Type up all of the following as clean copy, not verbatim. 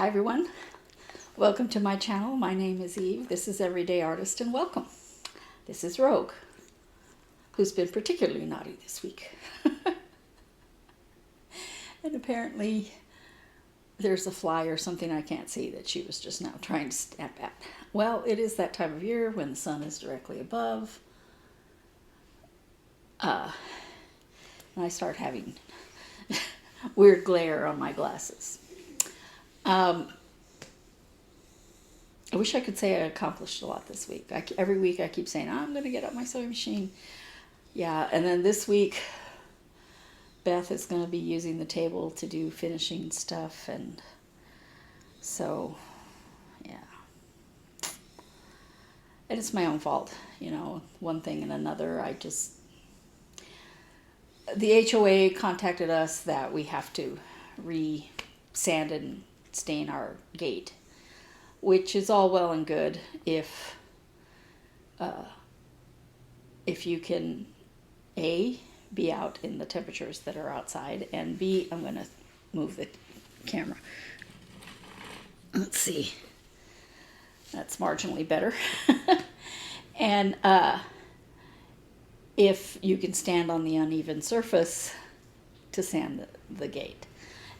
Hi everyone, welcome to my channel. My name is Eve. This is Everyday Artist and welcome. This is Rogue, who's been particularly naughty this week. And apparently there's a fly or something I can't see that she was just now trying to snap at. Well, it is that time of year when the sun is directly above. And I start having weird glare on my glasses. I wish I could say I accomplished a lot this week. Every week I keep saying, I'm going to get up my sewing machine. Yeah, and then this week, Beth is going to be using the table to do finishing stuff. And so, yeah. And it's my own fault, you know, one thing and another. The HOA contacted us that we have to sand and stain our gate, which is all well and good if you can A, be out in the temperatures that are outside, and B, I'm going to move the camera. Let's see. That's marginally better. And if you can stand on the uneven surface to sand the gate.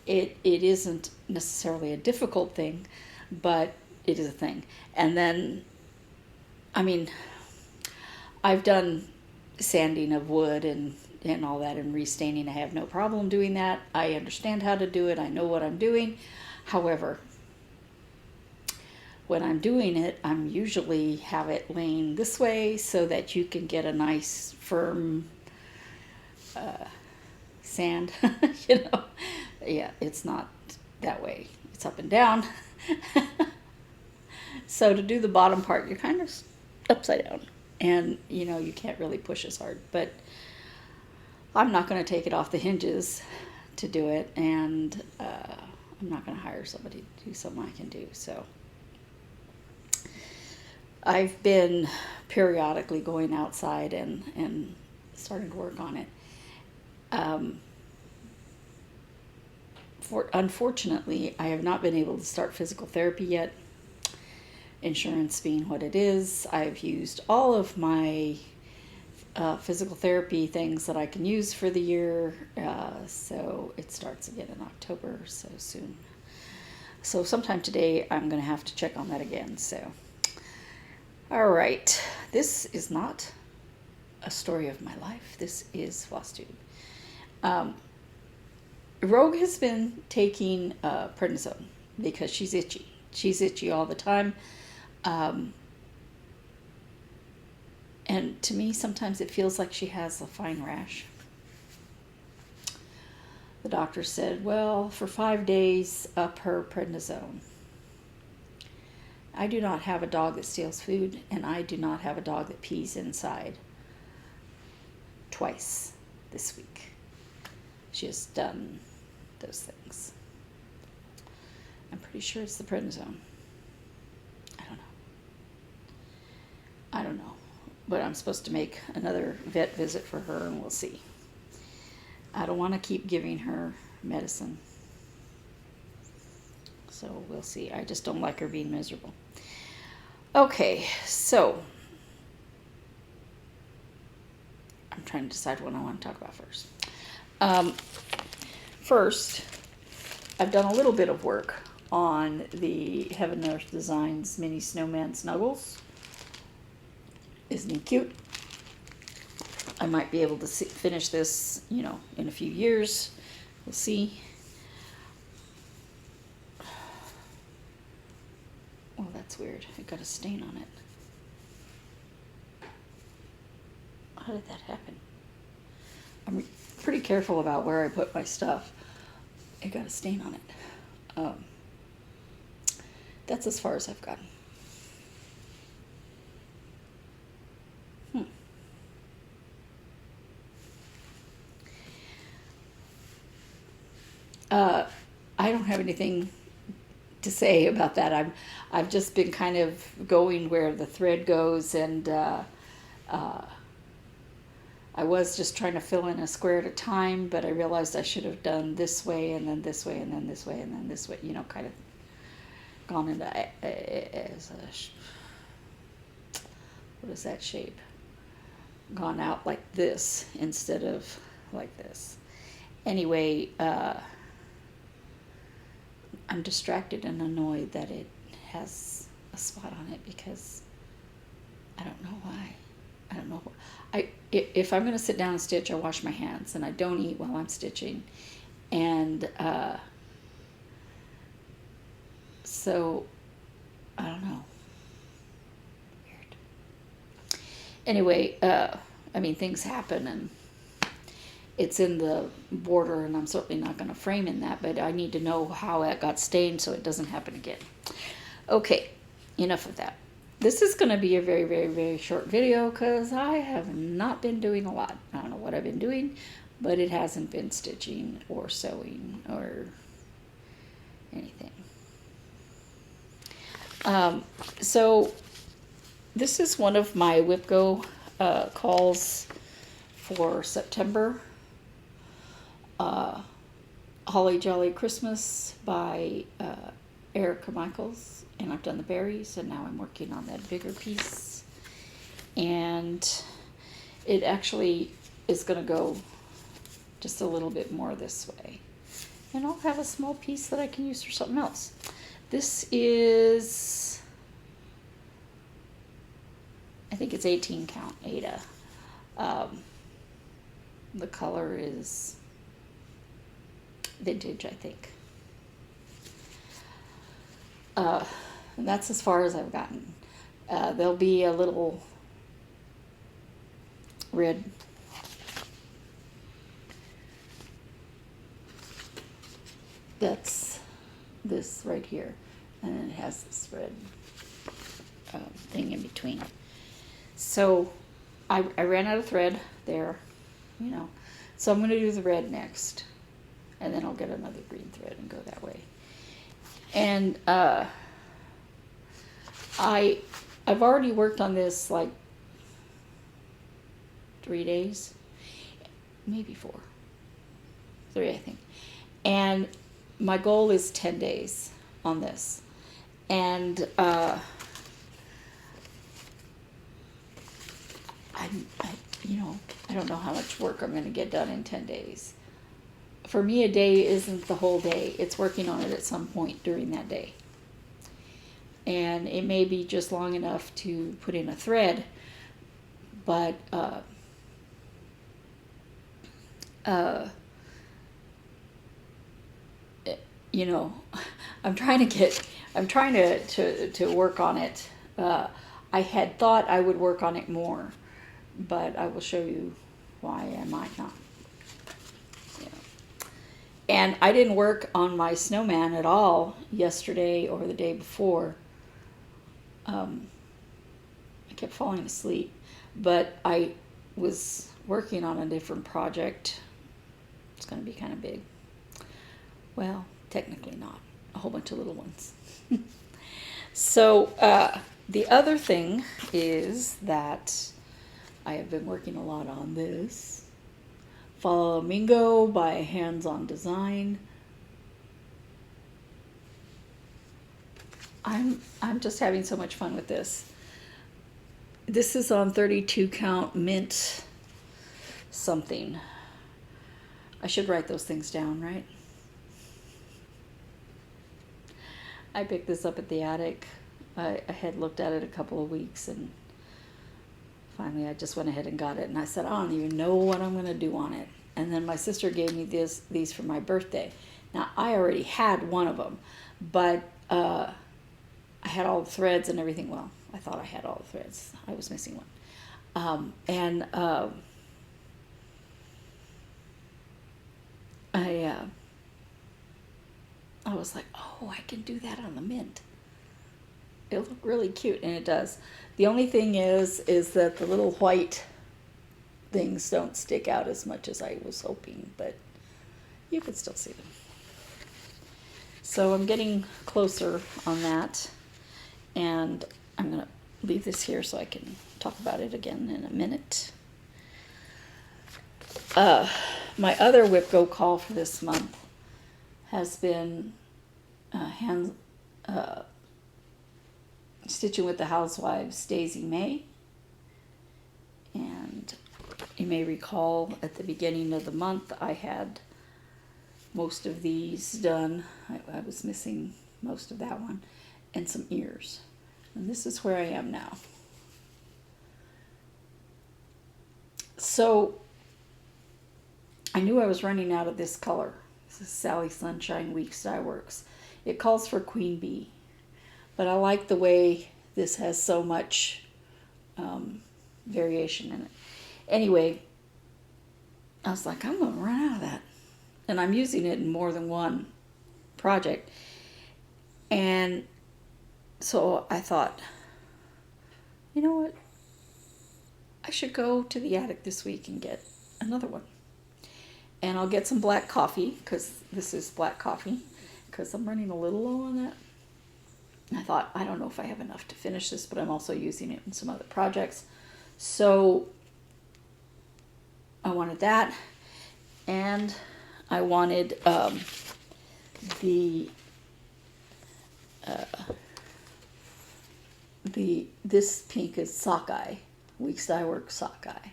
It isn't necessarily a difficult thing, but it is a thing. And then, I mean, I've done sanding of wood and all that and restaining. I have no problem doing that. I understand how to do it. I know what I'm doing. However, when I'm doing it, I'm usually have it laying this way so that you can get a nice firm sand, you know. Yeah, it's not that way. It's up and down. So to do the bottom part, you're kind of upside down. And, you know, you can't really push as hard. But I'm not going to take it off the hinges to do it. And I'm not going to hire somebody to do something I can do. So I've been periodically going outside and starting to work on it. Unfortunately, I have not been able to start physical therapy yet. Insurance being what it is, I've used all of my physical therapy things that I can use for the year. So it starts again in October, so soon. So sometime today, I'm going to have to check on that again. So, all right. This is not a story of my life. This is Flosstube. Rogue has been taking prednisone because she's itchy. She's itchy all the time. And to me, sometimes it feels like she has a fine rash. The doctor said, well, for 5 days, up her prednisone. I do not have a dog that steals food, and I do not have a dog that pees inside twice this week. She has done those things. I'm pretty sure it's the prednisone. I don't know. But I'm supposed to make another vet visit for her, and we'll see. I don't want to keep giving her medicine. So we'll see. I just don't like her being miserable. Okay, so I'm trying to decide what I want to talk about first. First, I've done a little bit of work on the Heaven Earth Designs mini Snowman Snuggles. Isn't he cute? I might be able to finish this, you know, in a few years. We'll see. Oh, that's weird. It got a stain on it. How did that happen? I'm pretty careful about where I put my stuff. It got a stain on it. That's as far as I've gotten. I don't have anything to say about that. I've just been kind of going where the thread goes, and I was just trying to fill in a square at a time, but I realized I should have done this way and then this way and then this way and then this way, you know, kind of gone into as a, what is that shape? Gone out like this instead of like this. Anyway, I'm distracted and annoyed that it has a spot on it because I don't know why. I don't know. If I'm going to sit down and stitch, I wash my hands and I don't eat while I'm stitching. And so, I don't know. Weird. Anyway, I mean, things happen and it's in the border and I'm certainly not going to frame in that, but I need to know how it got stained so it doesn't happen again. Okay, enough of that. This is going to be a very, very, very short video because I have not been doing a lot. I don't know what I've been doing, but it hasn't been stitching or sewing or anything. So this is one of my WhipGo calls for September. Holly Jolly Christmas by Erica Michaels. And I've done the berries, and now I'm working on that bigger piece. And it actually is going to go just a little bit more this way. And I'll have a small piece that I can use for something else. This is, I think it's 18 count Ada. The color is vintage, I think. And that's as far as I've gotten. There'll be a little red that's this right here, and then it has this red thing in between. So I ran out of thread there, you know, so I'm going to do the red next, and then I'll get another green thread and go that way. And I've already worked on this like 3 days, maybe 4, 3 I think, and my goal is 10 days on this. And I don't know how much work I'm going to get done in 10 days. For me, a day isn't the whole day. It's working on it at some point during that day. And it may be just long enough to put in a thread, but you know, I'm trying to work on it. I had thought I would work on it more, but I will show you why I might not. Yeah. And I didn't work on my snowman at all yesterday or the day before. I kept falling asleep, but I was working on a different project. It's going to be kind of big. Well, technically not. A whole bunch of little ones. So the other thing is that I have been working a lot on this. Falalamingo by Hands On Design. I'm just having so much fun with this. This is on 32 count mint something. I should write those things down, right? I picked this up at the attic. I had looked at it a couple of weeks, and finally I just went ahead and got it. And I said, I don't even know what I'm going to do on it. And then my sister gave me these for my birthday. Now, I already had one of them, but I had all the threads and everything. Well, I thought I had all the threads. I was missing one. I was like, oh, I can do that on the mint. It'll look really cute, and it does. The only thing is that the little white things don't stick out as much as I was hoping, but you can still see them. So I'm getting closer on that, and I'm going to leave this here so I can talk about it again in a minute. My other WhipGo call for this month has been Stitching with the Housewives Daisy May. And you may recall at the beginning of the month I had most of these done. I was missing most of that one. And some ears. And this is where I am now. So I knew I was running out of this color. This is Sally Sunshine Weeks Dye Works. It calls for Queen Bee. But I like the way this has so much variation in it. Anyway, I was like, I'm going to run out of that. And I'm using it in more than one project. And so I thought, you know what? I should go to the attic this week and get another one. And I'll get some black coffee, because this is black coffee, because I'm running a little low on that. And I thought, I don't know if I have enough to finish this, but I'm also using it in some other projects. So I wanted that. And I wanted this pink is Sockeye, Weeks Dye Works Sockeye.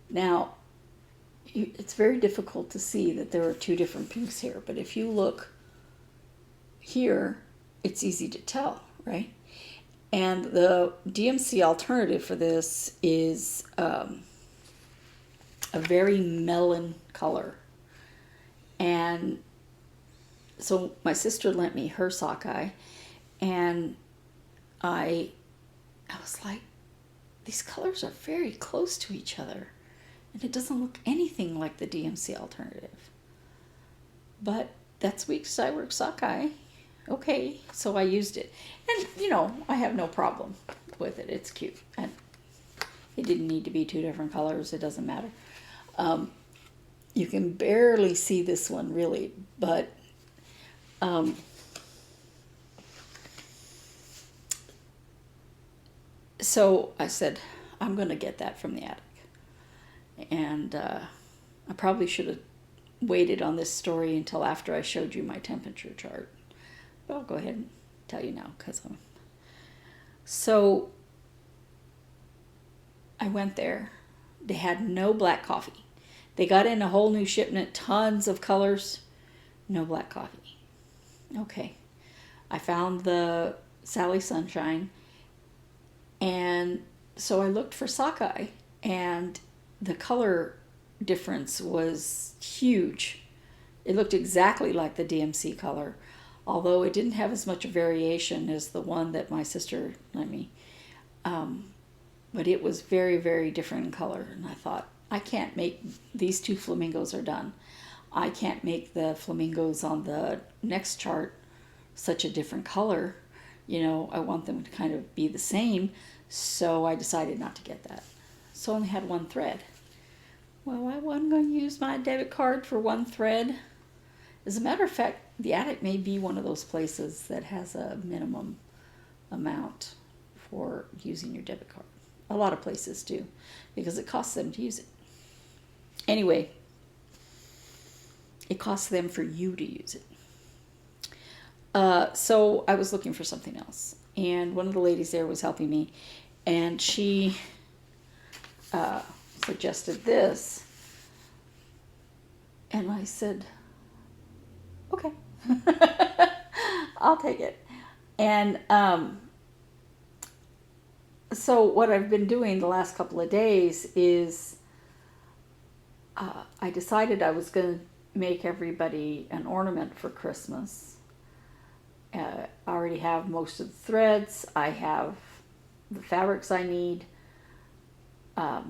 Now, it's very difficult to see that there are two different pinks here, but if you look here, it's easy to tell, right? And the DMC alternative for this is a very melon color. And so my sister lent me her sockeye, and I was like, these colors are very close to each other, and it doesn't look anything like the DMC alternative. But that's Weeks Dye Works Sockeye. Okay, so I used it. And, you know, I have no problem with it. It's cute. And it didn't need to be two different colors. It doesn't matter. You can barely see this one, really, but so I said, I'm going to get that from the attic. And I probably should have waited on this story until after I showed you my temperature chart. But I'll go ahead and tell you now, because so I went there. They had no black coffee. They got in a whole new shipment, tons of colors, no black coffee. Okay. I found the Sally Sunshine, and so I looked for sockeye, and the color difference was huge. It looked exactly like the DMC color, although it didn't have as much variation as the one that my sister lent me. But it was very, very different in color, and I thought, I can't make, these two flamingos are done. I can't make the flamingos on the next chart such a different color. You know, I want them to kind of be the same, so I decided not to get that. So I only had one thread. Well, I wasn't going to use my debit card for one thread. As a matter of fact, the attic may be one of those places that has a minimum amount for using your debit card. A lot of places do, because it costs them to use it. Anyway, it costs them for you to use it. So I was looking for something else, and one of the ladies there was helping me, and she suggested this, and I said, okay, I'll take it. And so what I've been doing the last couple of days is I decided I was going to make everybody an ornament for Christmas. I already have most of the threads. I have the fabrics I need. Or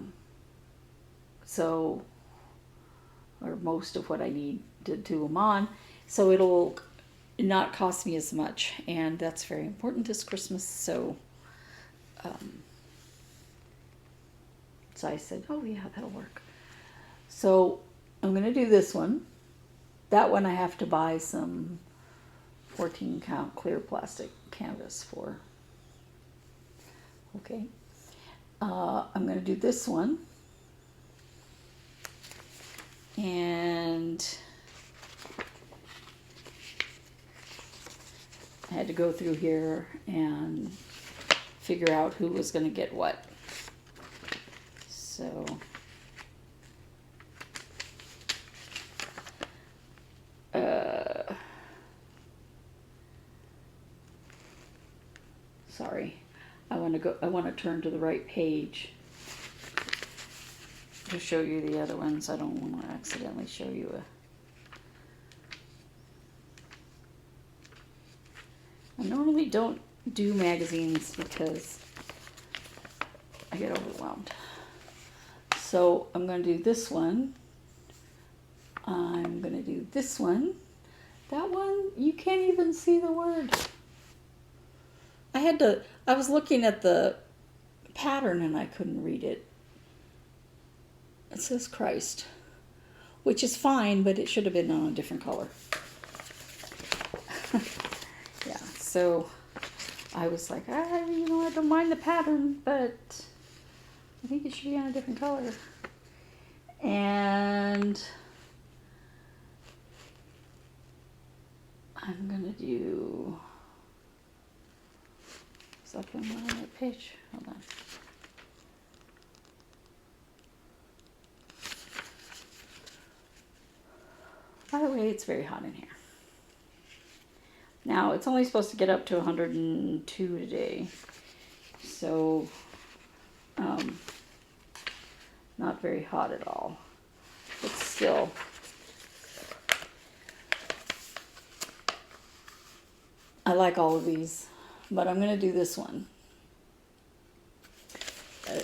most of what I need to do them on. So it'll not cost me as much. And that's very important this Christmas. So I said, oh yeah, that'll work. So I'm going to do this one. That one I have to buy some 14 count clear plastic canvas for. Okay. I'm going to do this one. And I had to go through here and figure out who was going to get what. So sorry, I want to turn to the right page to show you the other ones. I don't want to accidentally show you I normally don't do magazines because I get overwhelmed. So I'm going to do this one. I'm going to do this one. That one, you can't even see the word. I was looking at the pattern and I couldn't read it. It says Christ, which is fine, but it should have been on a different color. Yeah, so I was like, I don't mind the pattern, but I think it should be on a different color. And I'm going to do... Is that one on that page? Hold on. By the way, it's very hot in here. Now, it's only supposed to get up to 102 today. So, not very hot at all. But still... I like all of these, but I'm going to do this one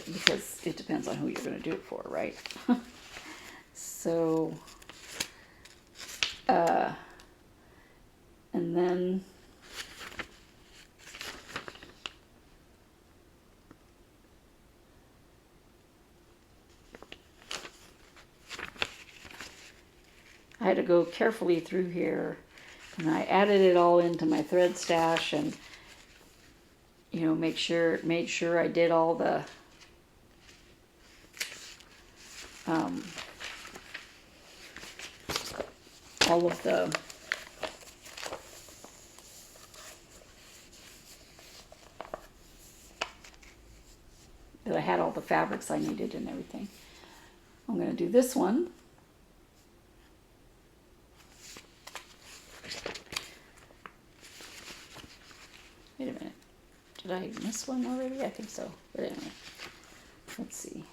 because it depends on who you're going to do it for, right? So, and then I had to go carefully through here. And I added it all into my thread stash and, made sure I did all the, that I had all the fabrics I needed and everything. I'm going to do this one. Wait a minute. Did I miss one already? I think so. But anyway, let's see.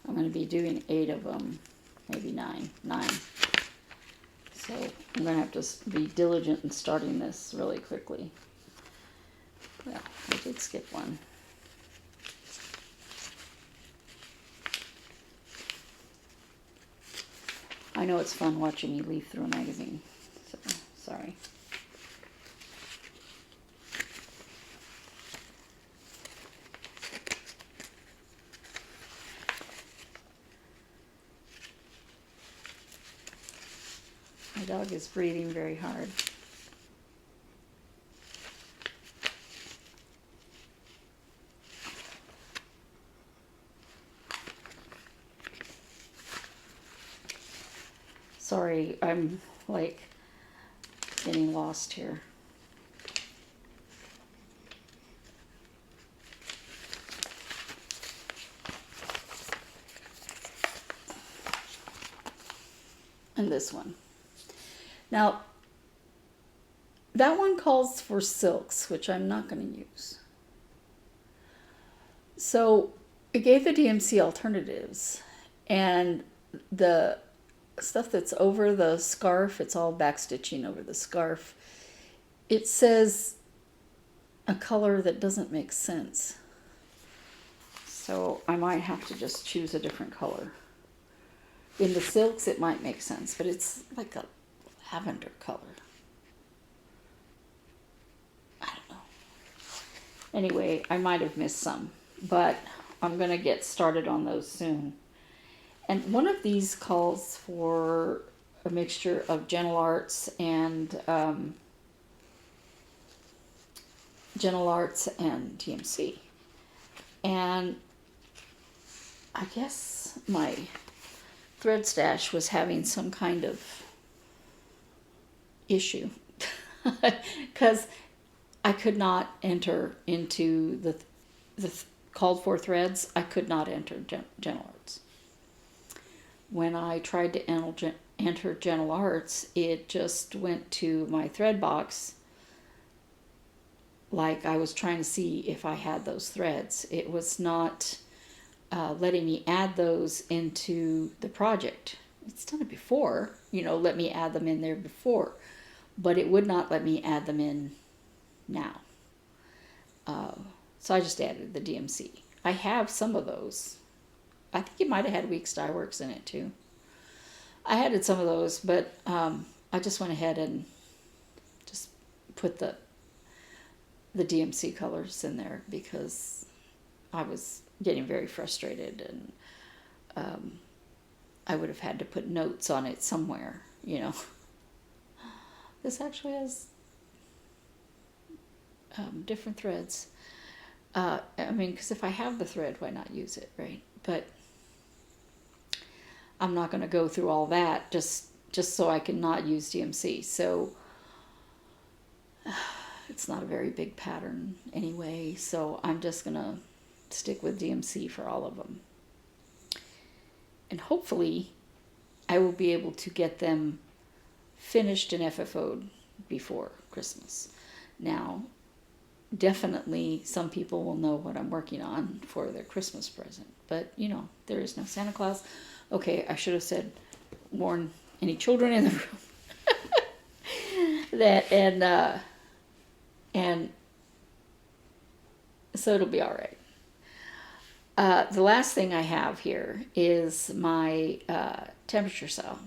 I'm going to be doing 8 of them, maybe 9. So I'm going to have to be diligent in starting this really quickly. Well, I did skip one. I know it's fun watching me leaf through a magazine, so sorry. My dog is breathing very hard. Sorry, I'm like getting lost here. And this one. Now, that one calls for silks, which I'm not going to use. So it gave the DMC alternatives, and the stuff that's over the scarf, it's all backstitching over the scarf. It says a color that doesn't make sense. So I might have to just choose a different color. In the silks, it might make sense, but it's like a lavender color. I don't know. Anyway, I might have missed some, but I'm going to get started on those soon. And one of these calls for a mixture of Gentle Arts and TMC. And I guess my thread stash was having some kind of issue because I could not enter into the called for threads. I could not enter Gentle Arts. When I tried to enter Gentle Arts, it just went to my thread box like I was trying to see if I had those threads. It was not letting me add those into the project. It's done it before, let me add them in there before, but it would not let me add them in now. So I just added the DMC. I have some of those. I think it might have had Weeks Dye Works in it too. I added some of those, but I just went ahead and just put the DMC colors in there because I was getting very frustrated, and I would have had to put notes on it somewhere, This actually has different threads. Because if I have the thread, why not use it, right? But I'm not going to go through all that just so I can not use DMC. So it's not a very big pattern anyway, so I'm just going to stick with DMC for all of them. And hopefully I will be able to get them finished and FFO'd before Christmas. Now, definitely some people will know what I'm working on for their Christmas present, but there is no Santa Claus. Okay, I should have said warn any children in the room. And so it'll be all right. The last thing I have here is my temperature cell.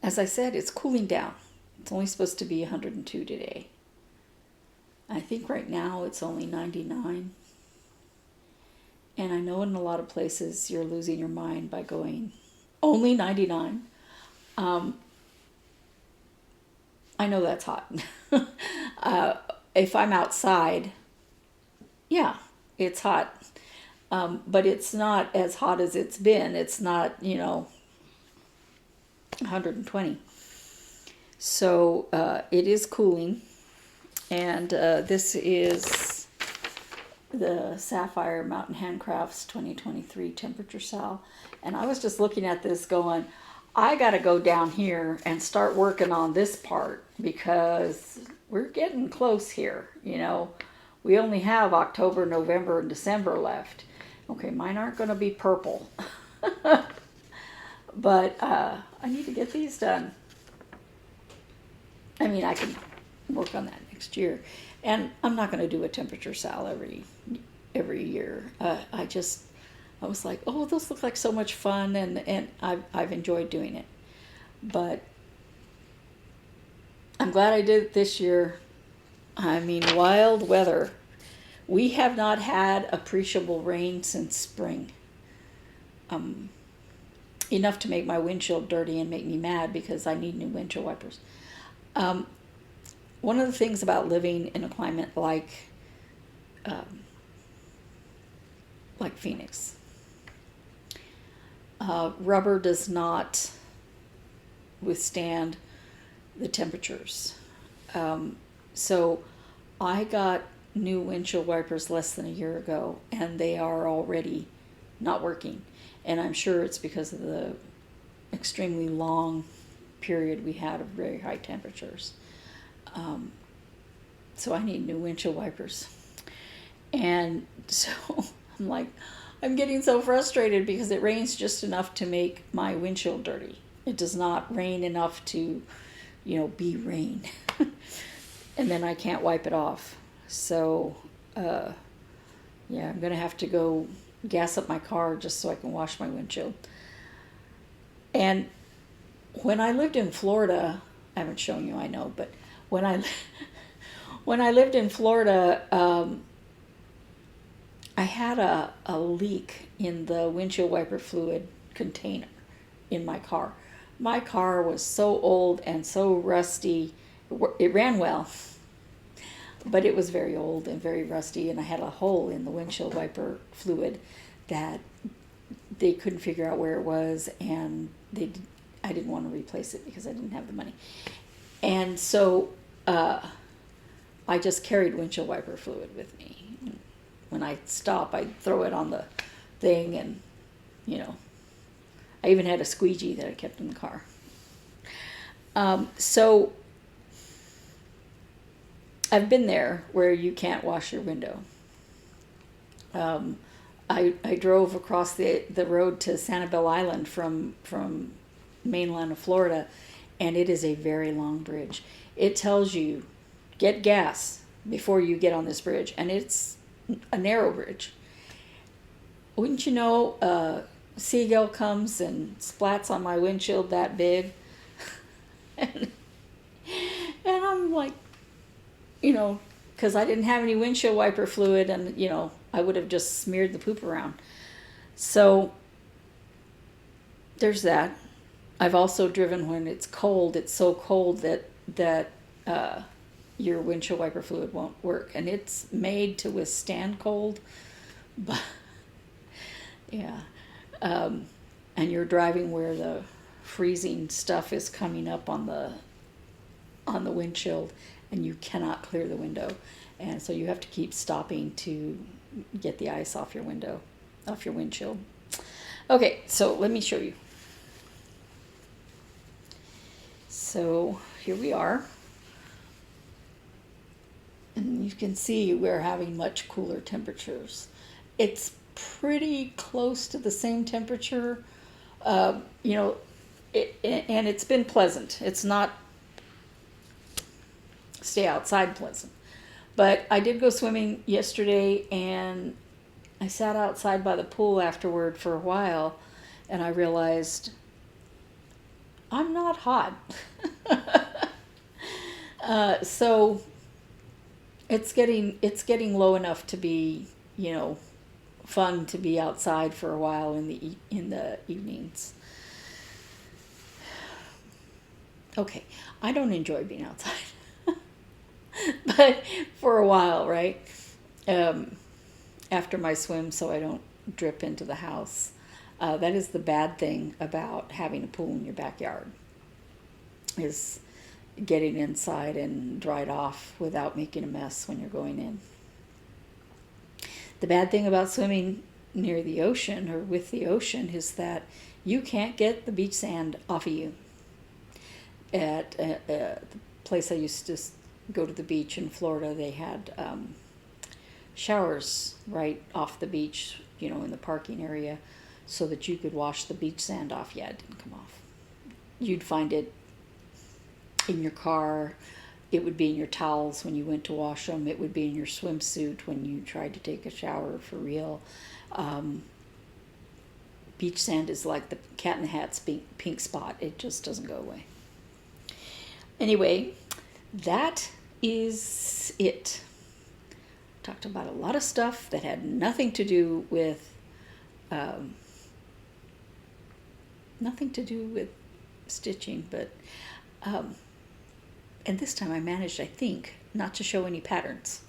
As I said, it's cooling down. It's only supposed to be 102 today. I think right now it's only 99. And I know in a lot of places you're losing your mind by going, only 99. I know that's hot. If I'm outside, yeah, it's hot. But it's not as hot as it's been. It's not, 120. So it is cooling. And this is the Sapphire Mountain Handcrafts 2023 temperature cell. And I was just looking at this going, I got to go down here and start working on this part because we're getting close here. We only have October, November, and December left. Okay, mine aren't going to be purple. But I need to get these done. I can work on that next year. And I'm not going to do a temperature cell every year. I was like, oh, those look like so much fun, and I've enjoyed doing it. But I'm glad I did it this year. Wild weather. We have not had appreciable rain since spring. Enough to make my windshield dirty and make me mad because I need new windshield wipers. One of the things about living in a climate like Phoenix, rubber does not withstand the temperatures. So I got new windshield wipers less than a year ago, and they are already not working. And I'm sure it's because of the extremely long period we had of very high temperatures. So I need new windshield wipers. And so I'm like, I'm getting so frustrated because it rains just enough to make my windshield dirty. It does not rain enough to, be rain. And then I can't wipe it off. So, I'm going to have to go gas up my car just so I can wash my windshield. And when I lived in Florida, I haven't shown you, I know, but when I lived in Florida, I had a leak in the windshield wiper fluid container in my car. My car was so old and so rusty. It ran well, but it was very old and very rusty, and I had a hole in the windshield wiper fluid that they couldn't figure out where it was, and I didn't want to replace it because I didn't have the money. And so I just carried windshield wiper fluid with me. When I stop, I throw it on the thing, and I even had a squeegee that I kept in the car. So I've been there where you can't wash your window. I drove across the road to Sanibel Island from mainland of Florida, and it is a very long bridge. It tells you, get gas before you get on this bridge, and it's a narrow bridge. Wouldn't you know, a seagull comes and splats on my windshield that big, and I'm like, because I didn't have any windshield wiper fluid, and I would have just smeared the poop around. So there's that. I've also driven when it's cold. It's so cold that your windshield wiper fluid won't work, and it's made to withstand cold. But yeah, and you're driving where the freezing stuff is coming up on the windshield, and you cannot clear the window, and so you have to keep stopping to get the ice off your windshield. Okay, so let me show you. So here we are, and you can see we're having much cooler temperatures. It's pretty close to the same temperature, and it's been pleasant. It's not stay outside pleasant. But I did go swimming yesterday, and I sat outside by the pool afterward for a while, and I realized I'm not hot. So it's getting low enough to be, fun to be outside for a while in the evenings. Okay, I don't enjoy being outside. But for a while, right? After my swim, so I don't drip into the house. That is the bad thing about having a pool in your backyard, is getting inside and dried off without making a mess when you're going in. The bad thing about swimming near the ocean or with the ocean is that you can't get the beach sand off of you. At the place I used to go to the beach in Florida, they had showers right off the beach, in the parking area, so that you could wash the beach sand off. Yeah, it didn't come off. You'd find it in your car. It would be in your towels when you went to wash them. It would be in your swimsuit when you tried to take a shower for real. Beach sand is like the cat in the hat's pink spot. It just doesn't go away. Anyway, that is it. Talked about a lot of stuff that had nothing to do with stitching, but and this time I managed, I think, not to show any patterns.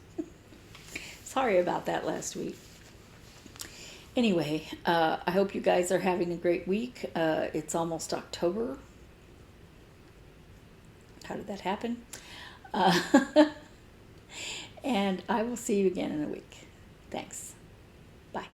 Sorry about that last week. Anyway, I hope you guys are having a great week. It's almost October. How did that happen? And I will see you again in a week. Thanks.